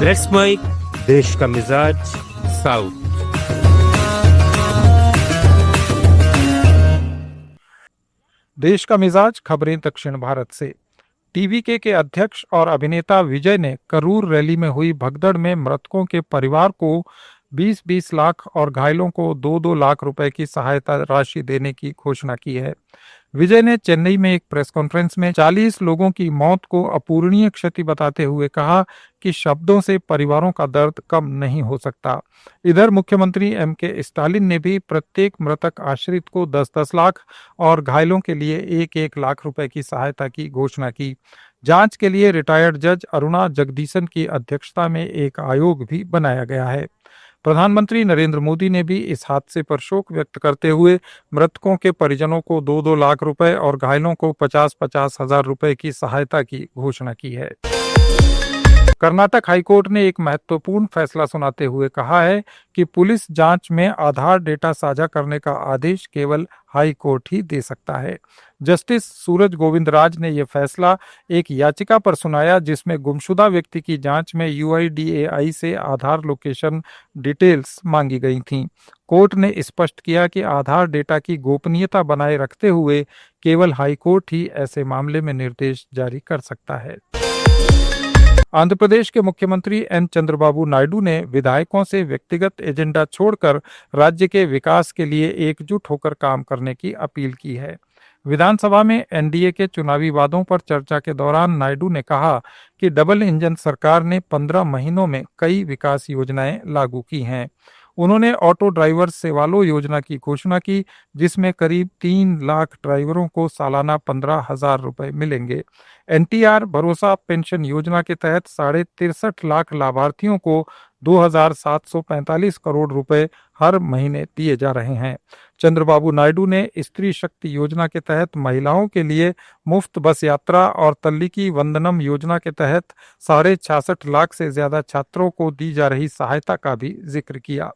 Let's mic देश का मिजाज साउथ। देश का मिजाज खबरें दक्षिण भारत से। टीवीके के अध्यक्ष और अभिनेता विजय ने करूर रैली में हुई भगदड़ में मृतकों के परिवार को 20-20 लाख और घायलों को 2-2 लाख रुपए की सहायता राशि देने की घोषणा की है। विजय ने चेन्नई में एक प्रेस कॉन्फ्रेंस में 40 लोगों की मौत को अपूरणीय क्षति बताते हुए कहा कि शब्दों से परिवारों का दर्द कम नहीं हो सकता। इधर मुख्यमंत्री एम.के. स्टालिन ने भी प्रत्येक मृतक आश्रित को 10-10 लाख और घायलों के लिए 1-1 लाख रुपए की सहायता की घोषणा की। जांच के लिए रिटायर्ड जज अरुणा जगदीशन की अध्यक्षता में एक आयोग भी बनाया गया है। प्रधानमंत्री नरेंद्र मोदी ने भी इस हादसे पर शोक व्यक्त करते हुए मृतकों के परिजनों को 2-2 लाख रुपए और घायलों को 50-50 हजार रुपए की सहायता की घोषणा की है। कर्नाटक हाईकोर्ट ने एक महत्वपूर्ण फैसला सुनाते हुए कहा है कि पुलिस जांच में आधार डेटा साझा करने का आदेश केवल हाई कोर्ट ही दे सकता है। जस्टिस सूरज गोविंद राज ने यह फैसला एक याचिका पर सुनाया जिसमें गुमशुदा व्यक्ति की जांच में UIDAI से आधार लोकेशन डिटेल्स मांगी गई थीं। कोर्ट ने स्पष्ट किया कि आधार डेटा की गोपनीयता बनाए रखते हुए केवल हाई कोर्ट ही ऐसे मामले में निर्देश जारी कर सकता है। आंध्र प्रदेश के मुख्यमंत्री एन चंद्रबाबू नायडू ने विधायकों से व्यक्तिगत एजेंडा छोड़कर राज्य के विकास के लिए एकजुट होकर काम करने की अपील की है। विधानसभा में एनडीए के चुनावी वादों पर चर्चा के दौरान नायडू ने कहा कि डबल इंजन सरकार ने 15 महीनों में कई विकास योजनाएं लागू की हैं। उन्होंने ऑटो ड्राइवर सेवालो योजना की घोषणा की जिसमें करीब 3 लाख ड्राइवरों को सालाना 15,000 रुपए मिलेंगे। NTR भरोसा पेंशन योजना के तहत 63.5 लाख लाभार्थियों को 2,745 करोड़ रुपए हर महीने दिए जा रहे हैं। चंद्रबाबू नायडू ने स्त्री शक्ति योजना के तहत महिलाओं के लिए मुफ्त बस यात्रा और तल्लीकी वंदनम योजना के तहत 66.5 लाख से ज्यादा छात्रों को दी जा रही सहायता का भी जिक्र किया।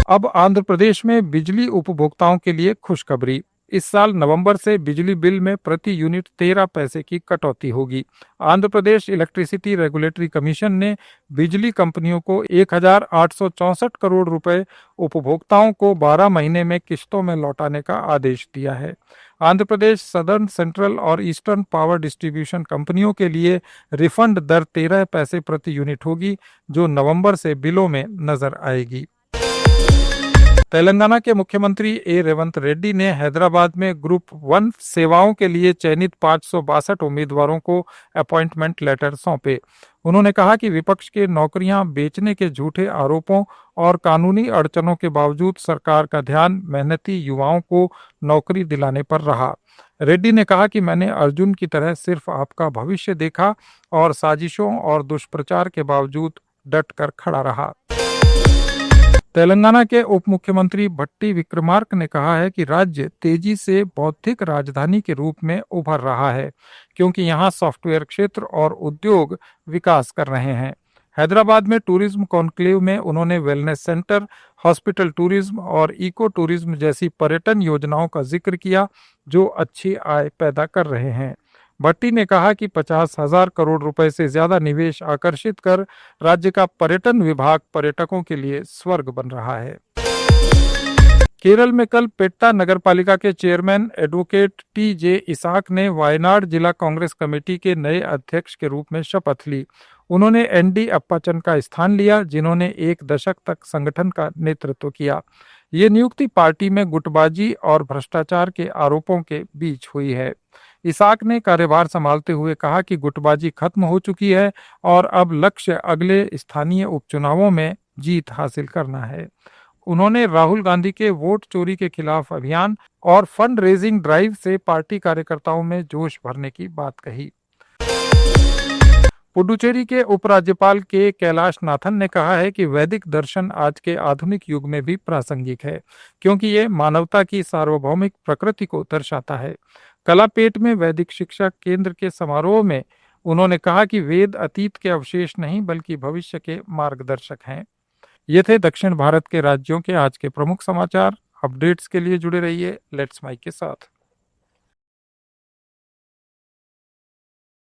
अब आंध्र प्रदेश में बिजली उपभोक्ताओं के लिए खुशखबरी। इस साल नवंबर से बिजली बिल में प्रति यूनिट 13 पैसे की कटौती होगी। Andhra Pradesh electricity regulatory commission ने बिजली कंपनियों को 1,864 करोड़ रुपए उपभोक्ताओं को 12 महीने में किस्तों में लौटाने का आदेश दिया है। आंध्र प्रदेश सदर्न, सेंट्रल और ईस्टर्न पावर डिस्ट्रीब्यूशन कंपनियों के लिए रिफंड दर 13 पैसे प्रति यूनिट होगी जो नवंबर से बिलों में नजर आएगी। तेलंगाना के मुख्यमंत्री रेवंत रेड्डी ने हैदराबाद में ग्रुप 1 सेवाओं के लिए चयनित 562 उम्मीदवारों को अपॉइंटमेंट लेटर सौंपे। उन्होंने कहा कि विपक्ष के नौकरियां बेचने के झूठे आरोपों और कानूनी अड़चनों के बावजूद सरकार का ध्यान मेहनती युवाओं को नौकरी दिलाने पर रहा। रेड्डी ने कहा कि मैंने अर्जुन की तरह सिर्फ आपका भविष्य देखा और साजिशों और दुष्प्रचार के बावजूद डट कर खड़ा रहा। तेलंगाना के उप मुख्यमंत्री भट्टी विक्रमार्क ने कहा है कि राज्य तेजी से बौद्धिक राजधानी के रूप में उभर रहा है क्योंकि यहां सॉफ्टवेयर क्षेत्र और उद्योग विकास कर रहे हैं। हैदराबाद में टूरिज्म कॉन्क्लेव में उन्होंने वेलनेस सेंटर, हॉस्पिटल टूरिज्म और इको टूरिज्म जैसी पर्यटन योजनाओं का जिक्र किया जो अच्छी आय पैदा कर रहे हैं। भट्टी ने कहा कि 50,000 करोड़ रुपए से ज्यादा निवेश आकर्षित कर राज्य का पर्यटन विभाग पर्यटकों के लिए स्वर्ग बन रहा है। केरल में कल पेट्टा नगरपालिका के चेयरमैन एडवोकेट TJ इसाक ने वायनाड जिला कांग्रेस कमेटी के नए अध्यक्ष के रूप में शपथ ली। उन्होंने ND अप्पाचन का स्थान लिया जिन्होंने 1 दशक तक संगठन का नेतृत्व किया। ये नियुक्ति पार्टी में गुटबाजी और भ्रष्टाचार के आरोपों के बीच हुई है। इसाक ने कार्यभार संभालते हुए कहा कि गुटबाजी खत्म हो चुकी है और अब लक्ष्य अगले स्थानीय उपचुनावों में जीत हासिल करना है। उन्होंने राहुल गांधी के वोट चोरी के खिलाफ अभियान और फंड रेजिंग ड्राइव से पार्टी कार्यकर्ताओं में जोश भरने की बात कही। पुडुचेरी के उपराज्यपाल के कैलाश नाथन ने कहा है कि वैदिक दर्शन आज के आधुनिक युग में भी प्रासंगिक है क्योंकि ये मानवता की सार्वभौमिक प्रकृति को दर्शाता है। कलापेट में वैदिक शिक्षा केंद्र के समारोह में उन्होंने कहा कि वेद अतीत के अवशेष नहीं बल्कि भविष्य के मार्गदर्शक हैं। ये थे दक्षिण भारत के राज्यों के आज के प्रमुख समाचार। अपडेट्स के लिए जुड़े रहिए लेट्स माइक के साथ।